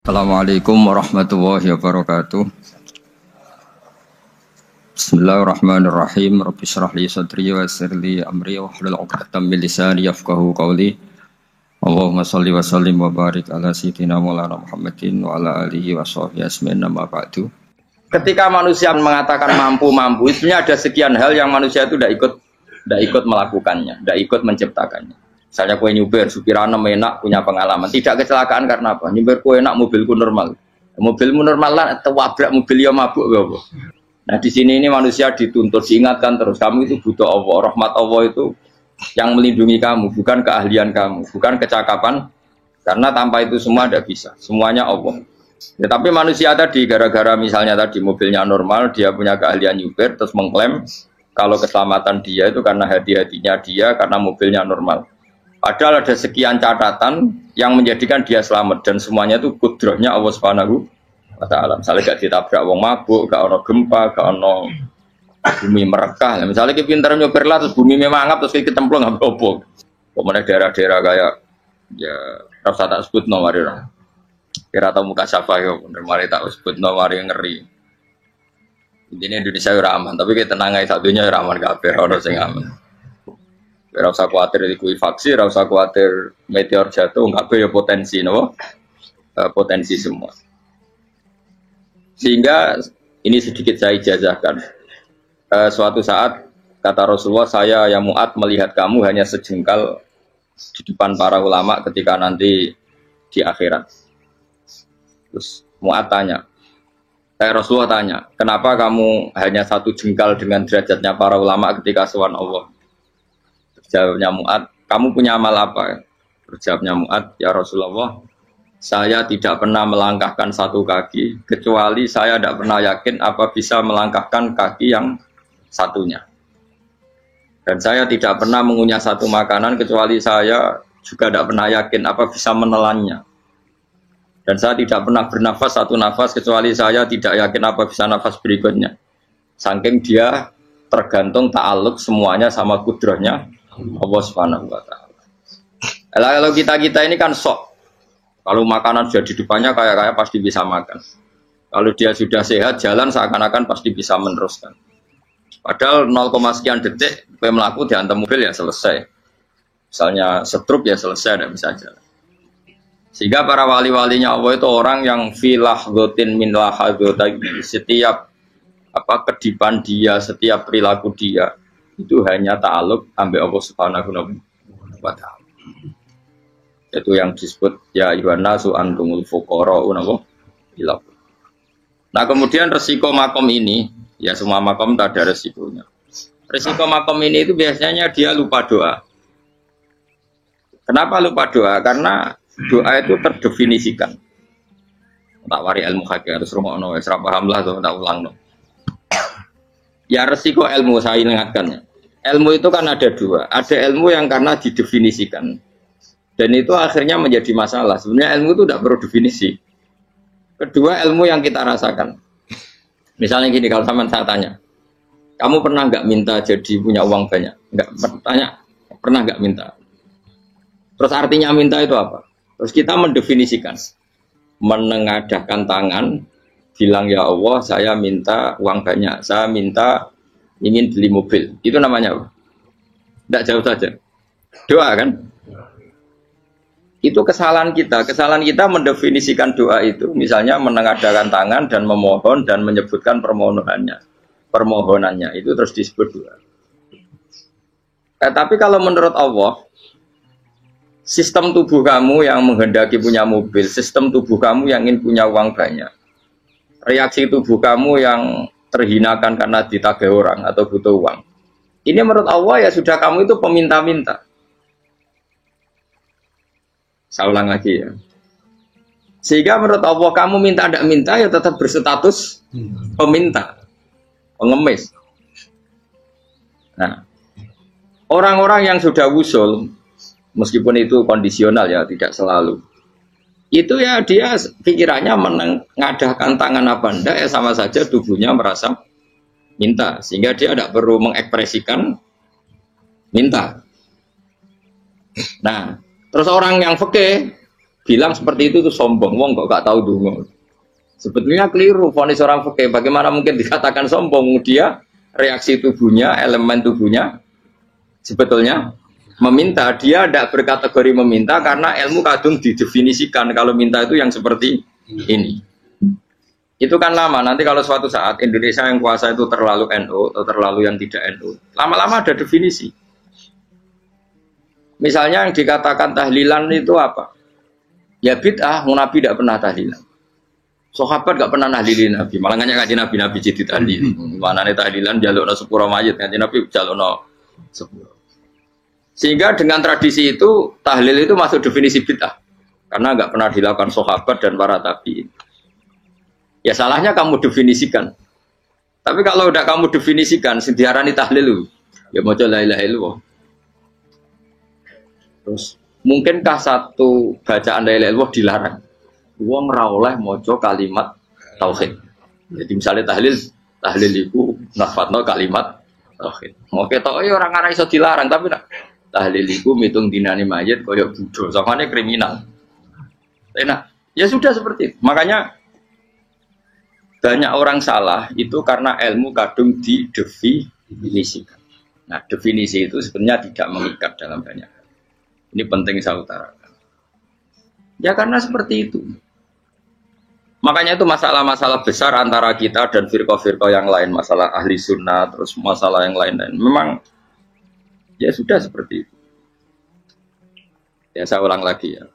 Assalamualaikum warahmatullahi wabarakatuh. Bismillahirrahmanirrahim. Rabbi shrah li sadri wa yassir li amri wahlul 'uqdatam min lisani yafqahu qawli. Allahumma shalli wa sallim wa barik ala sayyidina Maulana Muhammadin wa ala alihi wa sahbihi ajmain amma ba'du. Ketika manusia mengatakan mampu, sebenarnya ada sekian hal yang manusia itu tidak ikut melakukannya, tidak ikut menciptakannya. Misalnya kue nyupir, supirana enak, punya pengalaman. Tidak kecelakaan karena apa? Nyupir kue enak, mobilku normal. Mobilmu normal lah, wabrak mobil yang mabuk. Apa? Nah di sini ini manusia dituntut, diingatkan terus. Kamu itu butuh Allah, rahmat Allah itu yang melindungi kamu, bukan keahlian kamu, bukan kecakapan. Karena tanpa itu semua tidak bisa. Semuanya Allah. Ya, tapi manusia tadi, gara-gara misalnya tadi mobilnya normal, dia punya keahlian nyupir, terus mengklaim kalau keselamatan dia itu karena hati-hatinya dia, karena mobilnya normal. Padahal ada sekian catatan yang menjadikan dia selamat dan semuanya itu kudrahnya Allah Subhanahu wa taala. Misalnya gak ditabrak wong mabuk, gak ono gempa, gak ono bumi merekah. Misalnya kita pintar nyopir lah terus bumi memangap terus kita kecemplung nggak apa-apa. Kemudian daerah-daerah kayak ya rasa tak sebut no mari orang. Kira tahu muka siapa ya, mari tak sebut no mari ngeri. Intinya Indonesia aman, tapi kita tenang aja satunya aman kabeh ono sing aman. Ora usah kuwatir likuifaksi, ora usah kuwatir meteor jatuh, enggak ada potensi, no? Potensi semua. Sehingga ini sedikit saya ijazahkan. Suatu saat kata Rasulullah, saya yang Mu'ad melihat kamu hanya sejengkal di depan para ulama ketika nanti di akhirat. Terus Mu'ad tanya, Rasulullah tanya, kenapa kamu hanya satu jengkal dengan derajatnya para ulama ketika sowan Allah? Jawabnya Mu'ad, kamu punya amal apa? Jawabnya Mu'ad, ya Rasulullah, saya tidak pernah melangkahkan satu kaki, kecuali saya tidak pernah yakin apa bisa melangkahkan kaki yang satunya. Dan saya tidak pernah mengunyah satu makanan, kecuali saya juga tidak pernah yakin apa bisa menelannya. Dan saya tidak pernah bernafas satu nafas, kecuali saya tidak yakin apa bisa nafas berikutnya. Saking dia tergantung ta'aluk semuanya sama kudrahnya Allah Subhanahu wa taala. Kalau kita ini kan sok. Kalau makanan sudah di depannya kayak pasti bisa makan. Kalau dia sudah sehat jalan seakan-akan pasti bisa meneruskan. Padahal 0, sekian detik melaku dihantam mobil ya selesai. Misalnya stroke ya selesai dan bisa jalan. Sehingga para wali-walinya Allah itu orang yang filah gotin min lahadotagi, setiap kedipan dia, setiap perilaku dia itu hanya ta'aluk ambil Allah Subhanahu wa ta'ala. Itu yang disebut ya ayyuhan nasu antumul fuqara'u ila. Nah, kemudian resiko makom ini, ya semua makom tak ada resikonya. Resiko makom ini itu biasanya dia lupa doa. Kenapa lupa doa? Karena doa itu terdefinisikan. Tak wari ilmu hakikat terus rumono wis ra paham lah to tak ulangno. Ya resiko ilmu saya ingatkan. Ilmu itu kan ada dua. Ada ilmu yang karena didefinisikan. Dan itu akhirnya menjadi masalah. Sebenarnya ilmu itu tidak perlu definisi. Kedua ilmu yang kita rasakan. Misalnya gini, kalau sama saya tanya. Kamu pernah nggak minta jadi punya uang banyak? Nggak tanya. Pernah nggak minta? Terus artinya minta itu apa? Terus kita mendefinisikan. Menengadahkan tangan. Bilang ya Allah saya minta uang banyak, saya minta ingin beli mobil, itu namanya apa? Tidak jauh saja, doa kan? Itu kesalahan kita mendefinisikan doa itu, misalnya menengadahkan tangan dan memohon dan menyebutkan permohonannya itu terus disebut doa. Tapi kalau menurut Allah, sistem tubuh kamu yang menghendaki punya mobil, sistem tubuh kamu yang ingin punya uang banyak, reaksi tubuh kamu yang terhinakan karena ditagih orang atau butuh uang. Ini menurut Allah ya sudah kamu itu peminta-minta. Saya ulang lagi ya. Sehingga menurut Allah kamu minta tidak minta ya tetap berstatus peminta, pengemis. Nah, orang-orang yang sudah wusul, meskipun itu kondisional ya tidak selalu. Itu ya dia pikirannya mengadahkan tangan apa enggak ya sama saja tubuhnya merasa minta sehingga dia tidak perlu mengekspresikan minta. Nah, terus orang yang fikih bilang seperti itu tuh sombong, wong kok gak tahu dungo. Sebetulnya keliru, vonis orang fikih. Bagaimana mungkin dikatakan sombong? Dia reaksi tubuhnya, elemen tubuhnya sebetulnya meminta. Dia tidak berkategori meminta karena ilmu kadung didefinisikan. Kalau minta itu yang seperti ini. Itu kan lama. Nanti kalau suatu saat Indonesia yang kuasa itu terlalu NU atau terlalu yang tidak NU, lama-lama ada definisi. Misalnya yang dikatakan tahlilan itu apa? Ya bid'ah, Nabi tidak pernah tahlilan. Sahabat gak pernah nahlilin Nabi, malah nggak ngaji Nabi jadi tahlil. Mana nih tahlilan jalukno sepuro mayit, ngaji Nabi jalukno sepuro. Sehingga dengan tradisi itu tahlil itu masuk definisi bid'ah, karena nggak pernah dilakukan sahabat dan para tabi'in. Ya salahnya kamu definisikan. Tapi kalau udah kamu definisikan, sediarani tahlil, ya mau la ilaha illallah. Terus mungkinkah satu bacaan la ilaha illallah dilarang? Wong ra oleh maca kalimat tauhid. Jadi misalnya tahlil iku nafadno kalimat tauhid. Mau ketok orang ora iso dilarang tapi tahlil iku mitung dinane mayit kaya bodho. Sakane kriminal. Enak. Ya sudah seperti itu. Makanya banyak orang salah itu karena ilmu kadung didefinisikan. Nah, definisi itu sebenarnya tidak mengikat dalam banyak hal. Ini penting saya utarakan. Ya karena seperti itu. Makanya itu masalah-masalah besar antara kita dan firqah-firqah yang lain, masalah ahli sunnah, terus masalah yang lain-lain. Memang ya sudah seperti itu. Ya saya ulang lagi ya.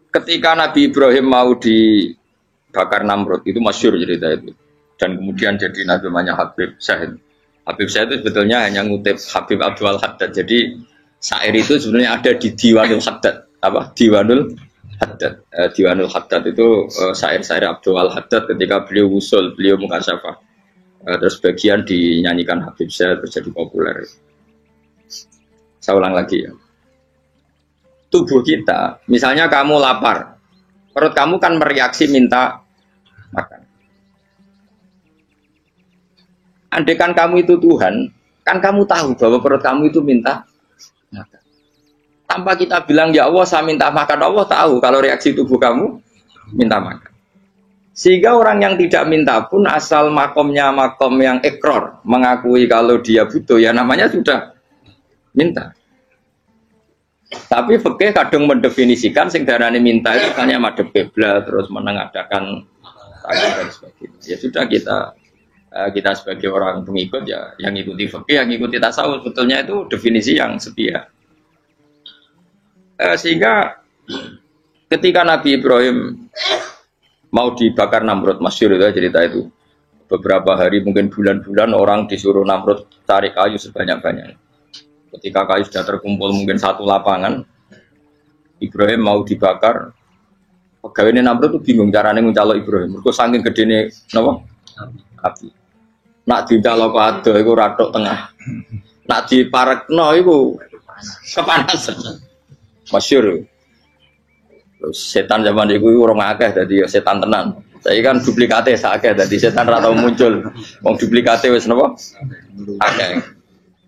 Ketika Nabi Ibrahim mau dibakar Namrud, itu masyhur cerita itu. Dan kemudian jadi Nabi namanya Habib Syahid. Habib Syahid itu sebetulnya hanya ngutip Habib Abdul Haddad. Jadi syair itu sebenarnya ada di Diwanul Haddad. Apa? Diwanul Haddad. Diwanul Haddad itu syair-syair Abdul Haddad ketika beliau usul, beliau mukasyafah. Terus bagian dinyanyikan Habib Syahid terus jadi populer. Saya ulang lagi ya. Tubuh kita, misalnya kamu lapar, perut kamu kan mereaksi minta makan. Andaikan kamu itu Tuhan, kan kamu tahu bahwa perut kamu itu minta makan. Tanpa kita bilang, ya Allah saya minta makan, Allah tahu kalau reaksi tubuh kamu minta makan. Sehingga orang yang tidak minta pun asal makomnya makom yang ikror, mengakui kalau dia butuh, ya namanya sudah minta. Tapi fikih kadang mendefinisikan sing darane minta itu hanya madhep kiblat terus menengadakan tangan dan sebagainya. Ya sudah kita sebagai orang pengikut ya yang ikuti fikih, yang ikuti tasawuf sebetulnya itu definisi yang sepihak. Sehingga ketika Nabi Ibrahim mau dibakar Namrud, masyhur itu cerita itu. Beberapa hari mungkin bulan-bulan orang disuruh Namrud cari kayu sebanyak-banyaknya. Ketika kayu sudah terkumpul mungkin satu lapangan, Ibrahim mau dibakar. Pegawainya Namrud itu bingung caranya nguncalo Ibrahim. Mereka saking gedene napa? Api. Nak dincalo kok ado iku ratok tengah. Nak diparekno iku kepanasan. Masyhur. Terus setan zaman iku ora akeh dadi setan tenan. Saiki kan duplikate sakake dadi setan ra tau muncul. Wong duplikate wis napa? Akeh.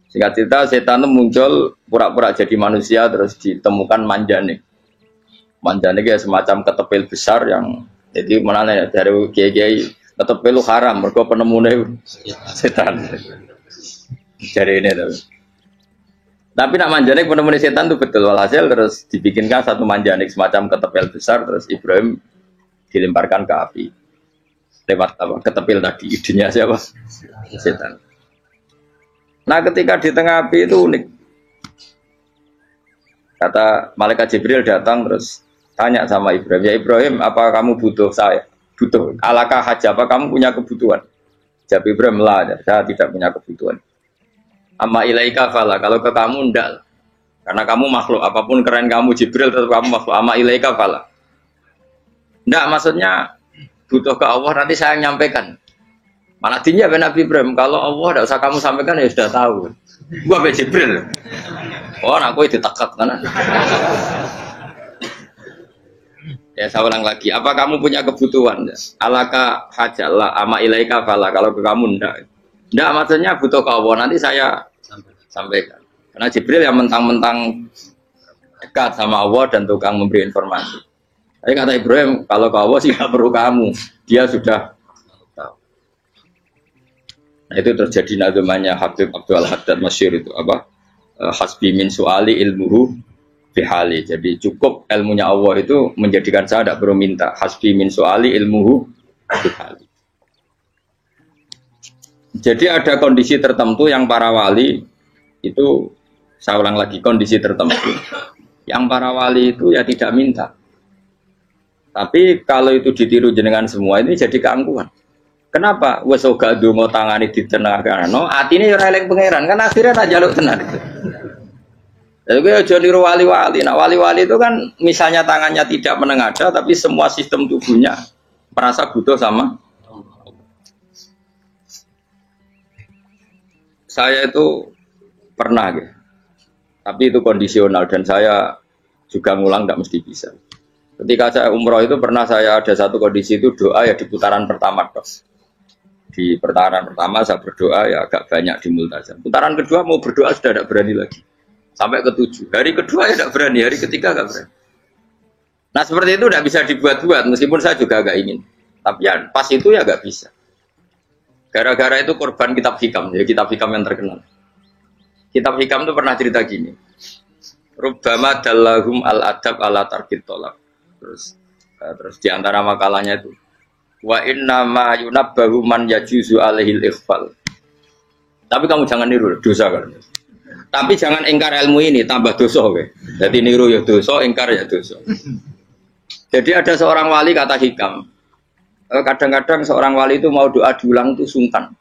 Singkat cerita setan itu muncul pura-pura jadi manusia terus ditemukan manjanik. Manjanik ya semacam ketepil besar yang jadi mana ya dari kiai-kiai ketepil itu haram mergo penemune setan. Jadi ini tuh. Tapi nak manjanik penemune setan itu betul walhasil terus dibikinkan satu manjanik semacam ketepil besar terus Ibrahim dilemparkan ke api. Lewat apa? Ketepil tadi idenya siapa? Setan. Nah ketika di tengah api itu unik. Kata malaikat Jibril datang terus tanya sama Ibrahim, ya Ibrahim apa kamu butuh saya? Butuh. Alakah hajah apa kamu punya kebutuhan? Jawab Ibrahim lah, saya tidak punya kebutuhan. Amma ilaika fala, kalau ke kamu enggak. Karena kamu makhluk, apapun keren kamu Jibril tetap kamu makhluk. Amma ilaika fala. Enggak maksudnya butuh ke Allah nanti saya nyampaikan. Malah dinya Nabi Ibrahim, kalau Allah tidak usah kamu sampaikan ya sudah tahu. Gua be Jibril. Oh, aku itu ditekak kan. Ya saya ulang lagi, apa kamu punya kebutuhan? Alaka hajalah ama ilaika fala, kalau ke kamu ndak. Ndak maksudnya butuh ke Allah nanti saya sampaikan. Karena Jibril yang mentang-mentang dekat sama Allah dan tukang memberi informasi. Tapi kata Ibrahim, kalau ke Allah sih nggak perlu kamu, dia sudah tahu. Nah itu terjadi nazmannya Habib Abdul Haddad Masyhur itu apa? Hasbi min su'ali ilmuhu bihali. Jadi cukup ilmunya Allah itu menjadikan saya tidak perlu minta. Hasbi min su'ali ilmuhu bihali. Jadi ada kondisi tertentu yang para wali itu, saya ulang lagi, kondisi tertentu yang para wali itu ya tidak minta. Tapi kalau itu ditiru jenengan semua ini jadi keangkuhan. Kenapa? Wes ora ndonga tangane ditenangano, atine ora eling pangeran, kan akhirnya tak jaluk tenan itu. Jadi aja niru wali-wali. Nah, wali-wali itu kan misalnya tangannya tidak menengadah tapi semua sistem tubuhnya merasa butuh sama. Saya itu pernah gitu. Tapi itu kondisional dan saya juga ngulang tidak mesti bisa. Ketika saya umroh itu pernah saya ada satu kondisi itu doa ya di putaran pertama dos. Di putaran pertama saya berdoa ya agak banyak di multazam. Putaran kedua mau berdoa sudah tidak berani lagi. Sampai ke-7. Hari kedua ya tidak berani, hari ketiga tidak berani. Nah seperti itu tidak bisa dibuat-buat meskipun saya juga agak ingin. Tapi ya pas itu ya nggak bisa. Gara-gara itu korban kitab hikam, ya kitab hikam yang terkenal. Kitab hikam itu pernah cerita gini. Rubbama dallahum al-adab ala tarkit tolak. Terus di antara makalahnya itu wa inna ma yunabbahu man yajuzu alaihil ikhfal. Tapi kamu jangan niru dosa kan. Tapi jangan ingkar ilmu ini tambah dosa kowe. Jadi niru ya dosa, ingkar ya dosa. Jadi ada seorang wali kata hikam. Kadang-kadang seorang wali itu mau doa diulang itu sungkan.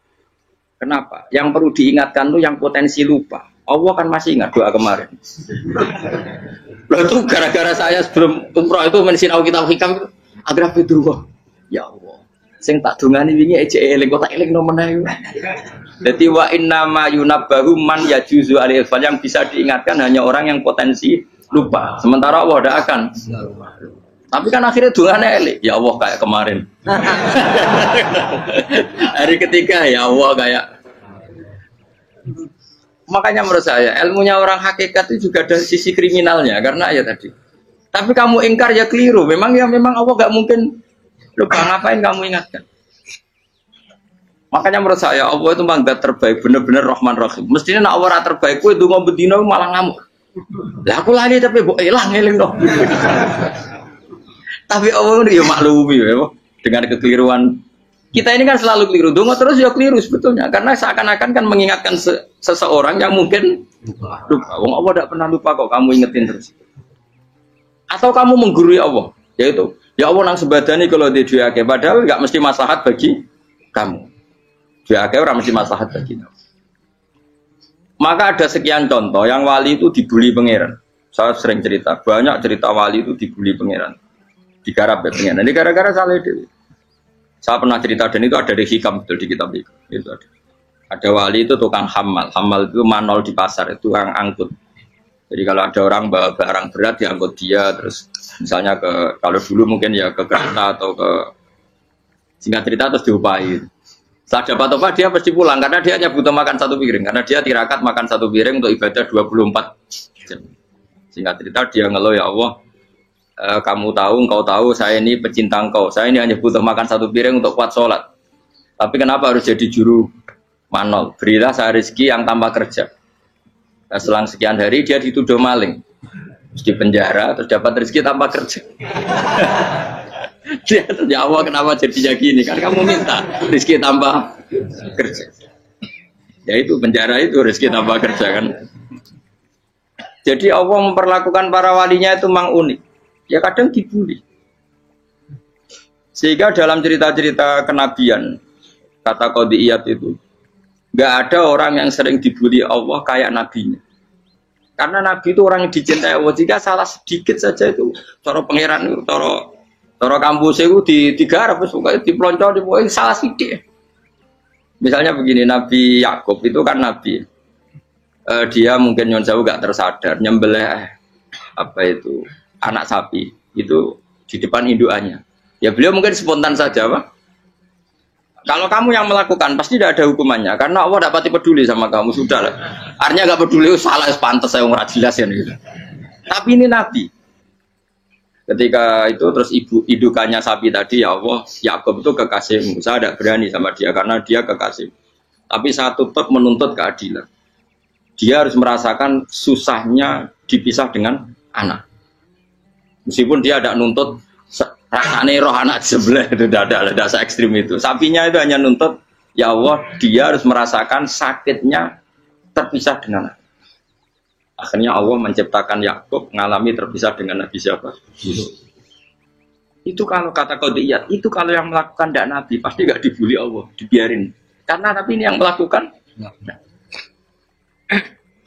Kenapa? Yang perlu diingatkan tuh yang potensi lupa. Allah kan masih ingat doa kemarin. Loh itu gara-gara saya sebelum umroh itu mensinau kitab hikam itu agar berdua. Ya Allah. Sing tak dungani wingi ejek eling kok tak eling nomen. Jadi wa inna ma yunabbahu man yajuzu alil fal, yang bisa diingatkan hanya orang yang potensi lupa. Sementara Allah tidak akan. Tapi kan akhirnya dungane eling. Ya Allah kayak kemarin. Hari ketiga ya Allah kayak. Makanya menurut saya ilmunya orang hakikat itu juga ada sisi kriminalnya karena ya tadi. Tapi kamu ingkar ya keliru. Memang Allah nggak mungkin lupa, ngapain kamu ingatkan? Makanya menurut saya Allah itu memang terbaik, benar-benar Rahman Rahim. Mestinya nak Allah terbaik, itu ngomong bedino malah ngamuk. Lah aku lali tapi mbok elang eling dong. Tapi Allah itu ya maklumi ya, dengan kekeliruan. Kita ini kan selalu keliru, dongo terus ya keliru sebetulnya, karena seakan-akan kan mengingatkan seseorang yang mungkin lupa. Wong Allah tidak pernah lupa kok, kamu ingetin terus. Atau kamu menggurui Allah, yaitu ya Allah nang sebadani kalau di duake, padahal nggak mesti maslahat bagi kamu. Duake orang mesti maslahat bagi kamu. Maka ada sekian contoh yang wali itu dibully pangeran. Saya sering cerita, banyak cerita wali itu dibully pangeran, digarap ya pangeran. Ini gara-gara salah dewi. Saya pernah cerita dan itu ada di hikam betul di kitab itu. Ada wali itu tukang hamal itu manol di pasar, itu tukang angkut. Jadi kalau ada orang bawa barang berat diangkut dia, terus misalnya kalau dulu mungkin ya ke kereta atau ke singkat cerita terus diupahi. Setelah dapat apa dia pasti pulang karena dia hanya butuh makan satu piring, karena dia tirakat makan satu piring untuk ibadah 24 jam. Singkat cerita dia ngeluh, ya Allah, kamu tahu, engkau tahu saya ini pecinta engkau, saya ini hanya butuh makan satu piring untuk kuat sholat. Tapi kenapa harus jadi juru manol? Berilah saya rezeki yang tanpa kerja. Nah, selang sekian hari dia dituduh maling, terus di penjara, terus dapat rezeki tanpa kerja. Dia ya Allah kenapa jadinya gini? Kan kamu minta rezeki tanpa kerja. Ya itu penjara itu rezeki tanpa kerja kan. Jadi Allah memperlakukan para walinya itu memang unik. Ya kadang dibully. Sehingga dalam cerita-cerita kenabian, kata Qadiyat itu, nggak ada orang yang sering dibully Allah kayak nabinya. Karena nabi itu orang yang dicintai Allah. Jika salah sedikit saja itu, cara pangeran itu, cara kampus itu digarap, pokoknya dipelonco, pokoknya salah sedikit. Misalnya begini, Nabi Yakub itu kan nabi. Dia mungkin nyon jauh nggak tersadar, nyembelih apa itu anak sapi itu di depan indukannya. Ya beliau mungkin spontan saja, Pak. Kalau kamu yang melakukan pasti tidak ada hukumannya karena Allah tidak pati peduli sama kamu, sudah lah. Artinya nggak peduli, salah pantas saya nggak jelas ya gitu. Tapi ini Nabi. Ketika itu terus idukannya sapi tadi, ya Allah, Yakub itu kekasihmu. Saya tidak berani sama dia karena dia kekasih. Tapi saya tetap menuntut keadilan. Dia harus merasakan susahnya dipisah dengan anak. Meskipun dia tidak nuntut rasanya roh anak sebelah, itu tidak ada se-ekstrim itu. Sapinya itu hanya nuntut, ya Allah, dia harus merasakan sakitnya terpisah dengan anak. Akhirnya Allah menciptakan Yakub mengalami terpisah dengan Nabi siapa? Itu kalau kata qadiyat, itu kalau yang melakukan tidak Nabi pasti nggak dibully Allah, dibiarin. Karena Nabi ini yang melakukan. Nah.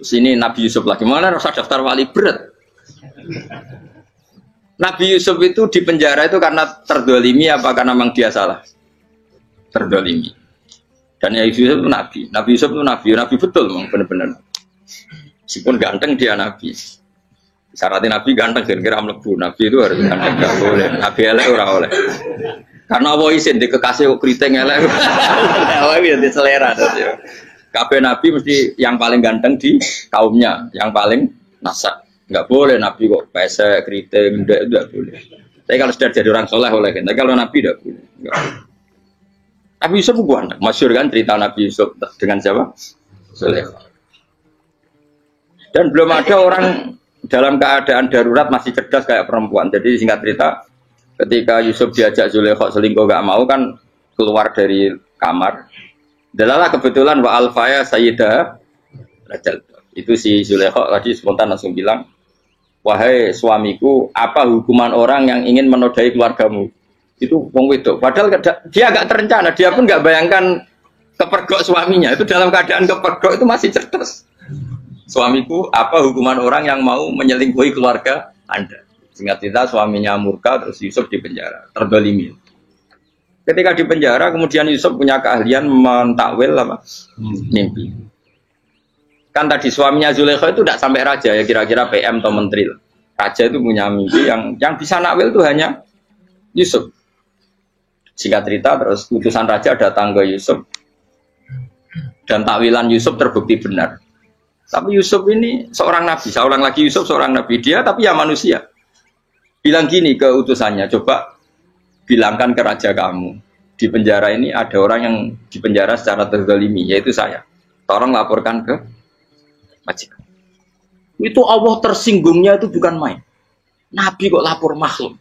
Terus ini Nabi Yusuf lagi, mana rasa daftar wali berat. Nabi Yusuf itu di penjara itu karena terdolimi apa karena memang dia salah? Terdolimi. Dan ya Yusuf itu Nabi. Nabi Yusuf itu Nabi betul memang benar-benar. Meskipun ganteng dia Nabi. Syaratnya Nabi ganteng kira-kira mlebu. Nabi itu harus ganteng, enggak boleh. Nabi elek ora oleh. Karena Allah izin di kekasih kok kriting elek. Allah itu selera dadi. Kabeh Nabi mesti yang paling ganteng di kaumnya, yang paling nasab. Enggak boleh Nabi kok pesek, kriting, enggak boleh. Tapi kalau sudah jadi orang soleh oleh kan. Tapi kalau Nabi enggak boleh. Nabi Yusuf ganteng. Masyhur kan cerita Nabi Yusuf dengan siapa? Zulaikha. Dan belum ada orang dalam keadaan darurat masih cerdas kayak perempuan. Jadi singkat cerita, ketika Yusuf diajak Zulaikha selingkuh gak mau kan keluar dari kamar. Dalalah kebetulan wa alfaya sayyidah rajal. Itu si Zulaikha tadi spontan langsung bilang, wahai suamiku, apa hukuman orang yang ingin menodai keluargamu? Itu wong wedok. Padahal dia agak terencana, dia pun gak bayangkan kepergok suaminya. Itu dalam keadaan kepergok itu masih cerdas. Suamiku, apa hukuman orang yang mau menyelingkuhi keluarga Anda? Singkat cerita suaminya murka, terus Yusuf di penjara, terdolimi. Ketika di penjara, kemudian Yusuf punya keahlian mentakwil apa? Mimpi. Kan tadi suaminya Zulaikha itu tidak sampai raja ya, kira-kira PM atau menteri. Raja itu punya mimpi yang bisa nakwil itu hanya Yusuf. Singkat cerita, terus utusan raja datang ke Yusuf dan takwilan Yusuf terbukti benar. Tapi Yusuf ini seorang nabi, seorang lagi Yusuf seorang nabi dia, tapi ya manusia. Bilang gini ke utusannya, coba bilangkan ke raja kamu, di penjara ini ada orang yang di penjara secara terzalimi, yaitu saya. Tolong laporkan ke majikan. Itu Allah tersinggungnya itu bukan main. Nabi kok lapor makhluk.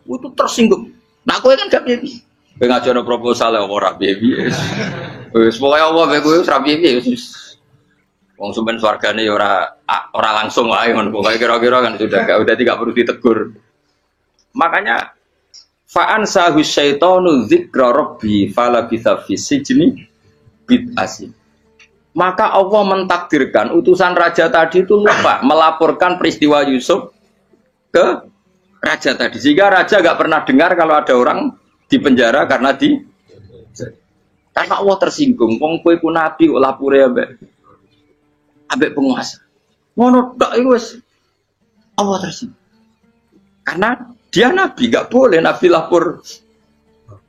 Itu tersinggung. Nah, kowe kan gak piye. Kowe ngajono proposal ya ora piye. Wis pokoke Allah kowe ora piye. Wong sumpen swargane ya ora langsung wae ngono pokoke kira-kira kan sudah tidak perlu ditegur. Makanya fa'an sahu syaitanu dzikra rabbi fala bisa fi sijni bid'asin. Maka Allah mentakdirkan utusan raja tadi itu lupa melaporkan peristiwa Yusuf ke raja tadi. Sehingga raja enggak pernah dengar kalau ada orang di penjara karena Allah tersinggung. Wong kowe ku nabi kok lapore ambek penguasa. Ngono tok iku wis Allah tersinggung. Karena dia nabi, enggak boleh nabi lapor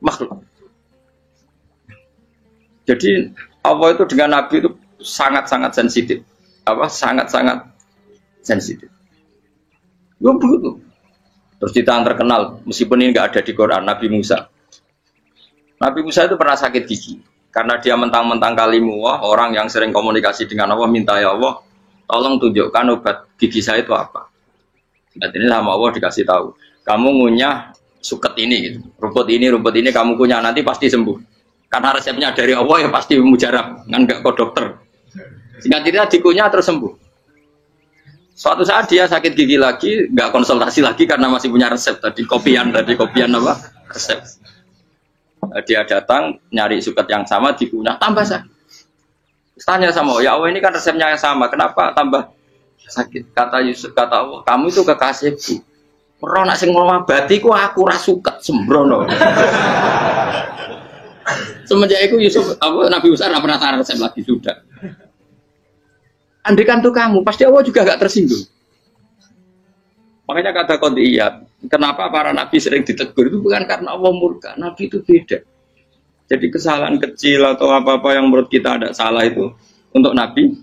makhluk. Jadi Allah itu dengan nabi itu sangat-sangat sensitif. Sangat-sangat sensitif. Ya begitu. Terus kita terkenal, meskipun ini enggak ada di Quran, Nabi Musa. Nabi Musa itu pernah sakit gigi. Karena dia mentang-mentang kalimullah, orang yang sering komunikasi dengan Allah, minta ya Allah, tolong tunjukkan obat gigi saya itu apa. Dan ini sama Allah dikasih tahu. Kamu ngunyah suket ini, gitu. rumput ini kamu kunyah, nanti pasti sembuh. Karena resepnya dari Allah ya pasti mujarab, kan enggak ke dokter. Sehingga tidak dikunyah terus sembuh. Suatu saat dia sakit gigi lagi, enggak konsultasi lagi karena masih punya resep tadi, kopian apa? Resep. Dia datang nyari suket yang sama dikunyah tambah sakit. Tanya sama ya Allah ini kan resepnya yang sama, kenapa tambah sakit? Kata Yusuf, kata Allah, kamu itu kekasihku. Ora nak sing ngobati ku aku ra suket sembrono. Semenjak itu Yusuf Nabi Musa enggak pernah taruh resep lagi sudah. Andaikan tuh kamu, pasti Allah juga enggak tersinggung. Makanya kata qadiyat, kenapa para nabi sering ditegur itu bukan karena Allah murka. Nabi itu beda. Jadi kesalahan kecil atau apa-apa yang menurut kita ada salah itu untuk nabi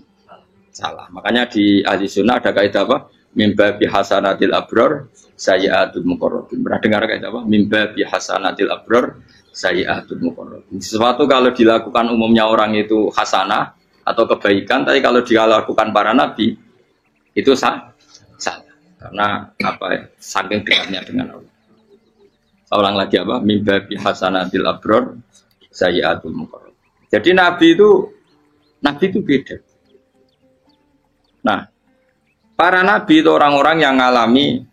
salah. Makanya di ahli sunnah ada kaidah apa? Mimba bihasanatil abror sayyi'atul muqarrabin. Pernah dengar kayak apa? Mimba bihasanatil abror sayyi'atul muqarrabin. Sesuatu kalau dilakukan umumnya orang itu hasanah atau kebaikan, tapi kalau dilakukan para nabi itu salah. Karena apa ya? Saking dekatnya dengan Allah. Saya ulang lagi apa? Mimba bihasanatil abror sayyi'atul muqarrabin. Jadi nabi itu beda. Nah, para nabi itu orang-orang yang mengalami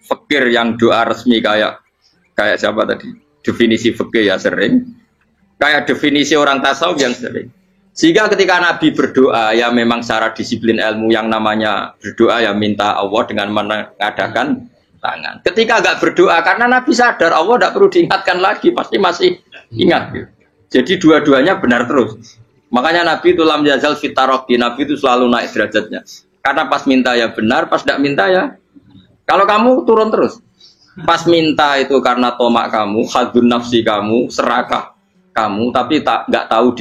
fikir yang doa resmi kayak siapa tadi? Definisi fikir ya sering. Kayak definisi orang tasawuf yang sering. Sehingga ketika Nabi berdoa ya memang secara disiplin ilmu yang namanya berdoa ya minta Allah dengan mengadakan tangan. Ketika enggak berdoa karena Nabi sadar Allah tidak perlu diingatkan lagi, pasti masih ingat. Gitu. Jadi dua-duanya benar terus. Makanya Nabi itu lam yazal fitaroki, Nabi itu selalu naik derajatnya. Karena pas minta ya benar, pas tidak minta ya. Kalau kamu turun terus. Pas minta itu karena tomak kamu, hadun nafsi kamu, serakah kamu, tapi nggak tahu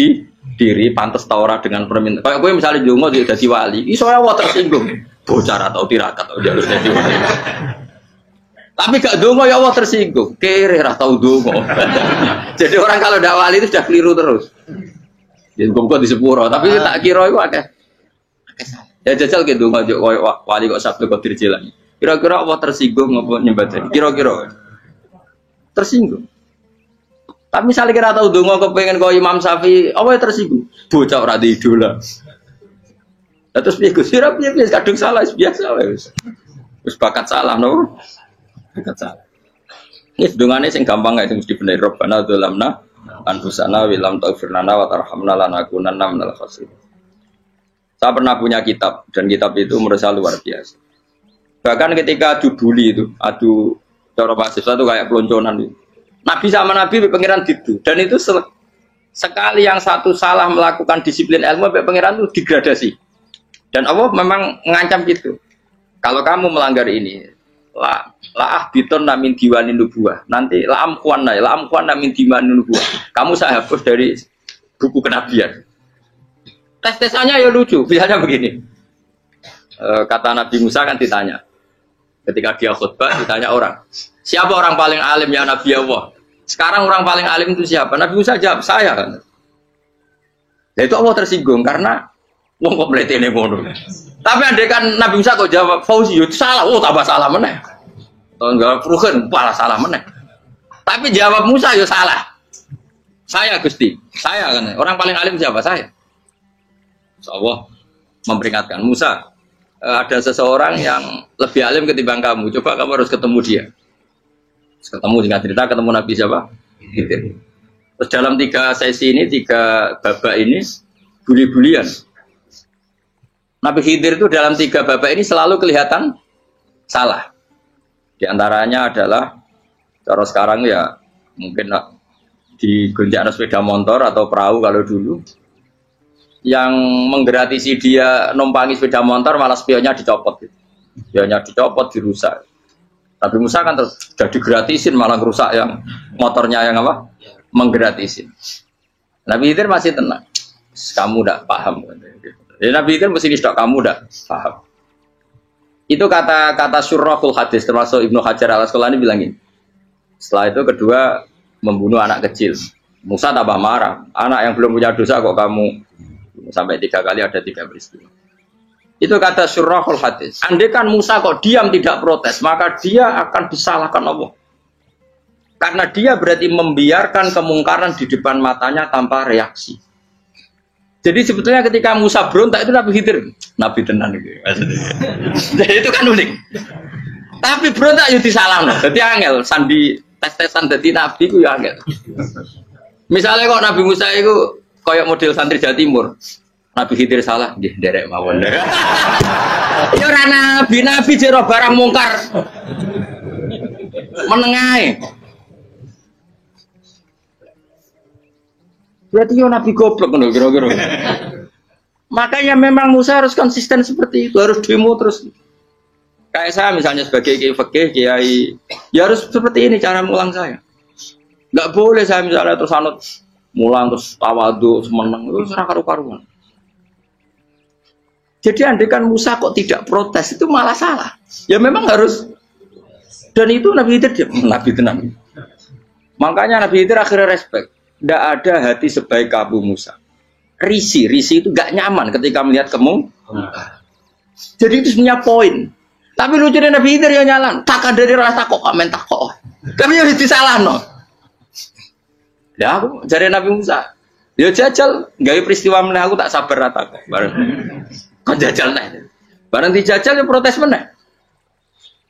diri pantas taura dengan permintaan. Kayak gue misalnya jongo jadi wali, iso Allah tersinggung. Bocah atau tirakat atau dia harus jadi wali. Tapi gak dongo ya Allah tersinggung. Kere atau dongo. Jadi orang kalau tidak wali itu sudah keliru terus. Jadi gue di sepuro, tapi tak kira itu akeh. Ya jajal gitu ngajak wali kok Sabtu kok dirjelang. Kira-kira Allah tersinggung ngapa nyembah. Kira-kira tersinggung. Tapi misalnya kira tahu dongo kepengen kau Imam Syafi'i, apa yang tersinggung? Bocah ora di idola. Terus piye Gus? Ora piye kadung salah biasa wis. Wis bakat salah no. Bakat salah. Ini dongane sing gampang ae mesti bener Rabbana dzalamna anfusana wa lam taghfir lana wa tarhamna lanakunanna minal khasirin. Saya pernah punya kitab dan kitab itu menurut saya luar biasa. Bahkan ketika adu bully itu, adu cara mahasiswa itu kayak pelonconan itu. Nabi sama Nabi pengiran gitu dan itu sekali yang satu salah melakukan disiplin ilmu pengiran itu degradasi dan Allah memang mengancam gitu kalau kamu melanggar ini la biton namin diwanin nubuah nanti la amkuan namin diwanin nubuah kamu saya hapus dari buku kenabian. Tes-tesannya ya lucu misalnya begini kata Nabi Musa kan ditanya ketika dia khutbah ditanya orang siapa orang paling alim ya Nabi Allah. Sekarang orang paling alim itu siapa? Nabi Musa jawab, saya kan. Ya itu Allah tersinggung karena wong kok mletene ngono. Tapi andai kan Nabi Musa kok jawab Fauzi itu salah, tambah salah meneh. Tahun enggak Ruhen, malah salah meneh. Tapi jawab Musa ya salah. Saya Gusti, saya kan. Orang paling alim siapa? Saya. Allah memperingatkan Musa, ada seseorang yang lebih alim ketimbang kamu. Coba kamu harus ketemu dia. Ketemu dengan cerita ketemu Nabi siapa? Khidir. Terus dalam 3 sesi ini 3 babak ini buli-bulian. Nabi Khidir itu dalam 3 babak ini selalu kelihatan salah. Di antaranya adalah cara sekarang ya mungkin di gonjak sepeda motor atau perahu kalau dulu yang menggratisi dia numpangi sepeda motor malah spionnya dicopot. Spionnya dicopot dirusak. Tapi Musa kan sudah digratisin malah rusak yang motornya yang apa? Menggratisin. Nabi Khidir masih tenang. Kamu tidak paham. Jadi Nabi Khidir mesti tidak kamu tidak paham. Itu kata Syurrahul Hadis termasuk Ibnu Hajar Al-Asqalani bilangin. Setelah itu kedua membunuh anak kecil. Musa tambah marah. Anak yang belum punya dosa kok kamu sampai 3 kali ada 3 peristiwa. Itu kata Syurrahul Hadis. Andai kan Musa kok diam tidak protes, maka dia akan disalahkan Allah. Karena dia berarti membiarkan kemungkaran di depan matanya tanpa reaksi. Jadi sebetulnya ketika Musa berontak itu Nabi Khidir, Nabi tenan gitu. Jadi itu kan unik. Tapi berontak itu disalahkan. Jadi angel sandi tes-tesan jadi Nabi itu ya angel. Misalnya kok Nabi Musa itu kayak model santri Jawa Timur. Nabi Khidir salah, nggih nderek mawon. Ya ora nabi jero barang mungkar. Menengae. Berarti yo nabi goblok ngono kira-kira. Makanya memang Musa harus konsisten seperti itu, harus demo terus. Kayak saya misalnya sebagai kiai fikih, kiai ya harus seperti ini cara mulang saya. Enggak boleh saya misalnya terus anut mulang terus tawadhu semeneng itu ora karu-karuan. Jadi andekan Musa kok tidak protes itu malah salah. Ya memang harus. Dan itu Nabi Khidir dia, Nabi tenang. Makanya Nabi Khidir akhirnya respect. Tidak ada hati sebaik Abu Musa. Risi itu gak nyaman ketika melihat kamu. Jadi itu sebenarnya poin. Tapi lucunya Nabi Khidir yang nyalan. Tak ada rasa kok komen tak kok. Tapi yang disalah no. Ya aku jadi Nabi Musa. Ya jajal, gawe peristiwa meneh aku tak sabar rata kok. Bareng. Kon jajal nih. Bareng dijajal ya protes meneh.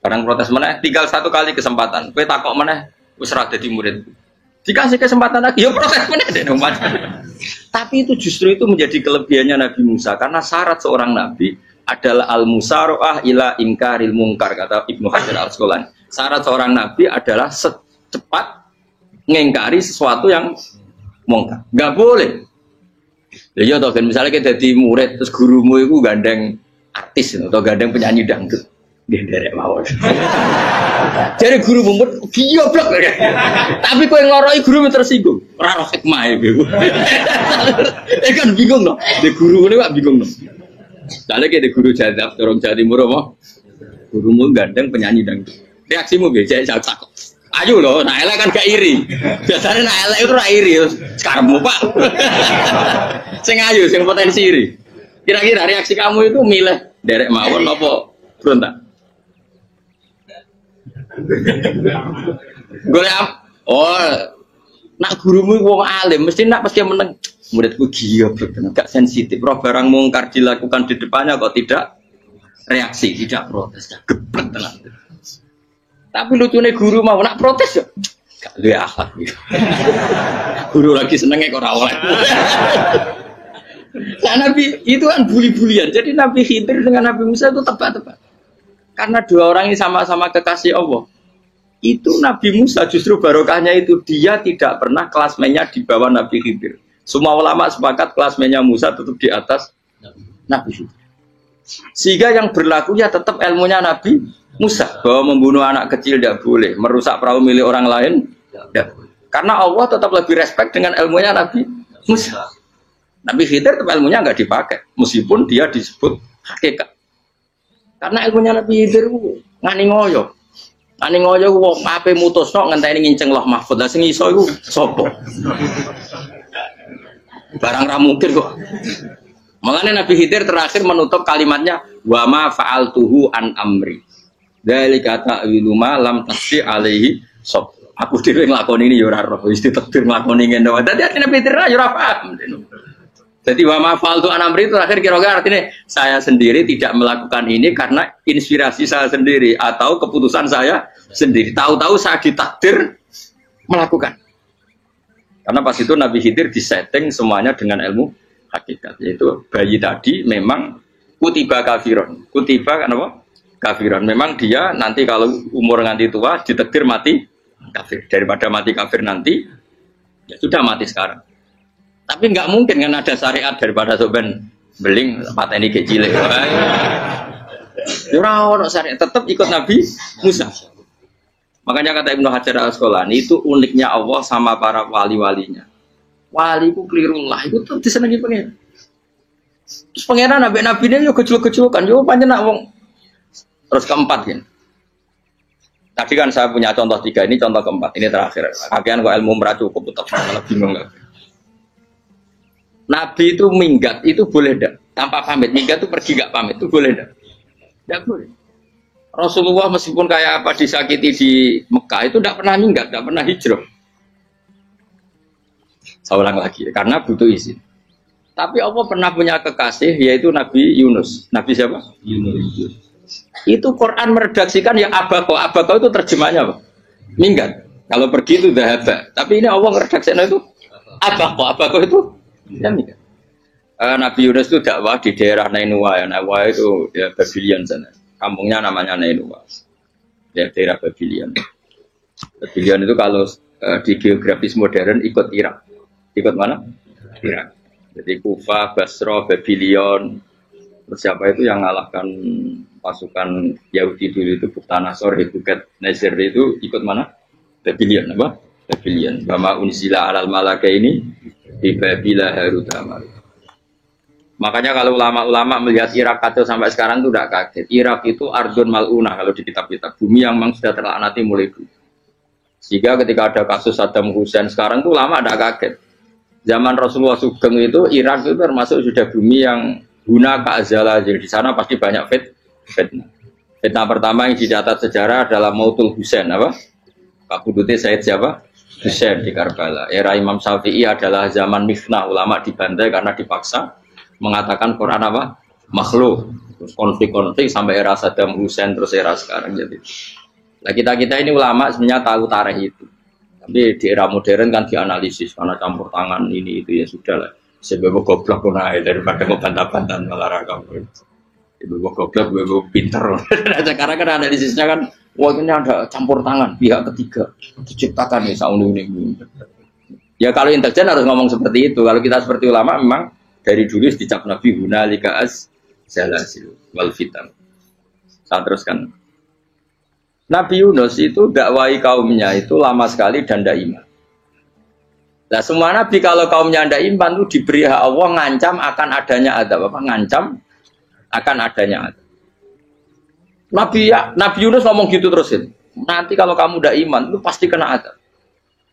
Bareng protes meneh, tinggal satu kali kesempatan. Kowe takok meneh wis ora dadi murid. Dikasih kesempatan lagi, ya protes meneh deh umat. Tapi itu justru itu menjadi kelebihannya Nabi Musa karena syarat seorang nabi adalah al-musara'ah ila ingkaril munkar kata Ibnu Hajar Al-Asqalani. Syarat seorang nabi adalah secepat ngingkari sesuatu yang mungkar. Enggak boleh. Ya toh kan misalnya kita jadi murid terus gurumu itu gandeng artis atau gandeng penyanyi dangdut. Dia derek mawon. Jadi guru mumet goblok. Tapi kowe ngoroi guru tersinggung. Ora roh hikmah iku. Kan bingung loh. De guru ini kok bingung loh. Soalnya kayak de guru jadab dorong Jawa Timur apa? Gurumu gandeng penyanyi dangdut. Reaksimu biasa saya takut. Ayo loh, nah elek kan gak iri. Biasanya nah elek itu ra iri. Sekarang Pak. Sing ayu, sing potensi iri. Kira-kira reaksi kamu itu milih derek mawon apa berontak? Nak gurumu wong alim, mesti nak pasti meneng. Muridku gila, gak sensitif. Roh barang mungkar dilakukan di depannya kok tidak reaksi, tidak protes, geblek tenan. Tapi lucunya guru mau nak protes ya, gak luwe akhlak gitu. Guru lagi senengnya kok ora oleh. Nah Nabi itu kan bully-bulian. Jadi Nabi Khidir dengan Nabi Musa itu tebak-tebak. Karena dua orang ini sama-sama kekasih Allah. Itu Nabi Musa justru barokahnya itu dia tidak pernah kelasmennya di bawah Nabi Khidir. Semua ulama sepakat kelasmennya Musa tetap di atas Nabi Khidir. Sehingga yang berlaku ya tetap ilmunya Nabi Musa bahwa membunuh anak kecil tidak boleh, merusak perahu milik orang lain tidak boleh. Karena Allah tetap lebih respect dengan ilmunya Nabi Musa. Nabi Khidir tetap ilmunya nggak dipakai, meskipun dia disebut hakikat. Karena ilmunya Nabi Khidir ngani ngoyo wong ape mutusno ngenteni nginceng loh mahfud. Lah sing iso iku sapa? Barang ra mungkin kok. Makanya Nabi Khidir terakhir menutup kalimatnya wa ma fa'altuhu an amri. Dzalika ta'wilu ma lam tasbi alaihi sob. Aku dhewe nglakoni ini ya ora roh, wis ditakdir nglakoni ngene wae. Dadi Nabi Khidir ya ora paham. Jadi wa ma fa'altu an amri itu terakhir kira-kira artinya saya sendiri tidak melakukan ini karena inspirasi saya sendiri atau keputusan saya sendiri. Tahu-tahu saya ditakdir melakukan. Karena pas itu Nabi Khidir disetting semuanya dengan ilmu hakikat. Yaitu bayi tadi memang kutiba kafiron. Kutiba kan apa? Kafiron. Memang dia nanti kalau umur nganti tua ditakdir mati kafir. Daripada mati kafir nanti ya sudah mati sekarang. Tapi nggak mungkin kan ada syariat daripada soben beling pateni kecil. Ora ono syariat, tetap ikut Nabi Musa. Makanya kata Ibnu Hajar Al-Asqalani itu uniknya Allah sama para wali-walinya. Wali ku klirullah itu tuh disenengi pengen. Terus pengenan nabi-nabi ini yo kecil-kecil yo panjenengan wong. Terus keempat kan. Tadi kan saya punya contoh 3, ini contoh keempat, ini terakhir. Akhirnya kok ilmu merah cukup tetap malah bingung enggak. Nabi itu minggat itu boleh enggak? Tanpa pamit, minggat itu pergi enggak pamit itu boleh enggak? Enggak boleh. Rasulullah meskipun kayak apa disakiti di Mekah itu enggak pernah minggat, enggak pernah hijrah. Saya ulang lagi, karena butuh izin. Tapi Allah pernah punya kekasih yaitu Nabi Yunus. Nabi siapa? Yunus. Itu Quran meredaksikan ya abako. Abako itu terjemahnya apa? Minggat. Kalau pergi itu dahaba. Tapi ini Allah meredaksikan itu abako. Abako itu ya minggat. Nabi Yunus itu dakwah di daerah Nainua. Ya, Nainua itu ya Babylon sana. Kampungnya namanya Nainua. Ya daerah Babylon. Babylon itu kalau di geografis modern ikut Irak. Ikut mana? Irak. Jadi Kufa, Basra, Babylon. Terus siapa itu yang ngalahkan pasukan Yahudi dulu itu Buktanasor, Hebuket, Nazir itu ikut mana? Babylon apa? Babylon. Bama unzila alal malaka ini di Babila Harut Amar. Makanya kalau ulama-ulama melihat Irak kacau sampai sekarang itu tidak kaget. Irak itu ardun mal'una kalau di kitab-kitab. Bumi yang memang sudah terlaknati mulai dulu. Sehingga ketika ada kasus Saddam Hussein sekarang itu ulama tidak kaget. Zaman Rasulullah Sugeng itu Irak itu termasuk sudah bumi yang guna ka'azala. Jadi di sana pasti banyak fitnah. Fitnah pertama yang dicatat sejarah adalah Mautul Hussein. Apa? Kabudutnya Sayyid siapa? Hussein di Karbala. Era Imam Syafi'i adalah zaman mifnah. Ulama dibantai karena dipaksa mengatakan Quran apa? Makhluk. Terus konflik-konflik sampai era Saddam Hussein terus era sekarang jadi. Nah kita ini ulama sebenarnya tahu tarikh itu. Tapi di era modern kan dianalisis karena campur tangan ini itu ya sudah lah. Sebab goblok pun daripada ngebantah-bantah olahraga. Ibu goblok, ibu pinter. Sekarang kan analisisnya kan, wah ini ada campur tangan pihak ketiga diciptakan nih saunu ini. Ya kalau intelijen harus ngomong seperti itu. Kalau kita seperti ulama memang dari dulu dicap Nabi hunalika az-zalasil wal fitan. Saya teruskan. Nabi Yunus itu dakwai kaumnya itu lama sekali dan tidak iman. Nah semua nabi kalau kaumnya tidak iman itu diberi hak Allah ngancam akan adanya adab apa? Ngancam akan adanya adab. Nabi Yunus ngomong gitu terusin. Nanti kalau kamu tidak iman itu pasti kena adab.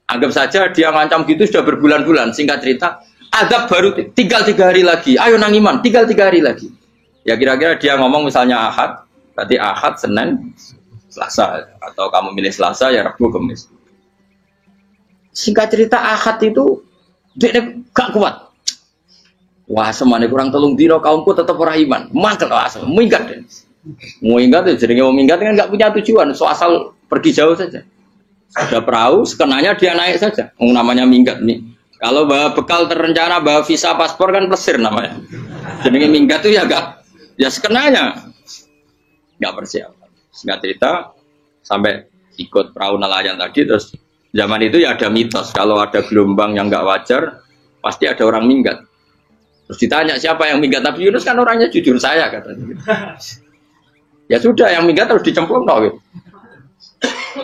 Anggap saja dia ngancam gitu sudah berbulan-bulan. Singkat cerita, adab baru tinggal 3 hari lagi. Ayo nang iman, tinggal 3 hari lagi. Ya kira-kira dia ngomong misalnya Ahad, berarti Ahad, Senin, Selasa. Atau kamu milih Selasa, ya Rabu, Kamis. Singkat cerita Ahad itu dia gak kuat. Wah semuanya kurang telung dino kaumku tetap orang iman. Mangkel asal, minggat deh. Mau ingat ya, jadi mau minggat kan gak punya tujuan. So asal pergi jauh saja. Ada perahu, sekenanya dia naik saja. Namanya minggat nih. Kalau bawa bekal terencana, bawa visa paspor kan plesir namanya. Jadi minggat tuh ya gak, ya sekenanya gak persiapan. Singkat cerita sampai ikut perahu nelayan tadi terus zaman itu ya ada mitos kalau ada gelombang yang nggak wajar pasti ada orang minggat. Terus ditanya siapa yang minggat Nabi Yunus kan orangnya jujur saya katanya. Ya sudah yang minggat harus dicemplung gitu.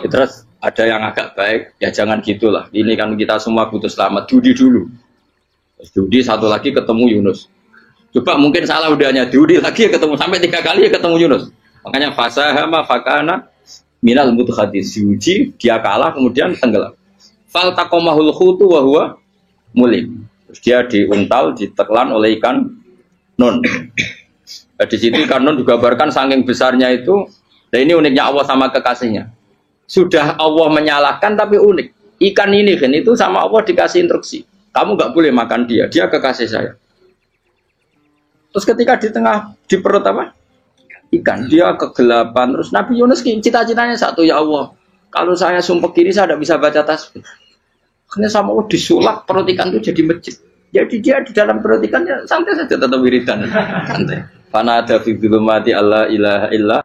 Ya, terus ada yang agak baik ya jangan gitulah. Ini kan kita semua butuh selamat. Judi dulu. Terus judi satu lagi ketemu Yunus. Coba mungkin salah udahnya judi lagi ketemu sampai 3 kali ya ketemu Yunus. Makanya fasahama fakana minal mudhadis yuji dia kalah kemudian tenggelam. Fal taqamahul khutu wa huwa mulim. Terus dia diuntal ditelan oleh ikan nun. Di situ ikan nun digambarkan saking besarnya itu. Dan ini uniknya Allah sama kekasihnya. Sudah Allah menyalahkan tapi unik. Ikan ini kan itu sama Allah dikasih instruksi. Kamu nggak boleh makan dia. Dia kekasih saya. Terus ketika di tengah di perut apa? Ikan dia kegelapan terus Nabi Yunus cita-citanya satu ya Allah kalau saya sumpah kiri saya tidak bisa baca tasbih karena sama Allah disulap perut ikan itu jadi masjid jadi dia di dalam perut ikannya santai saja tetap wiridan santai fana ada fi dzulumati alla ilaha illa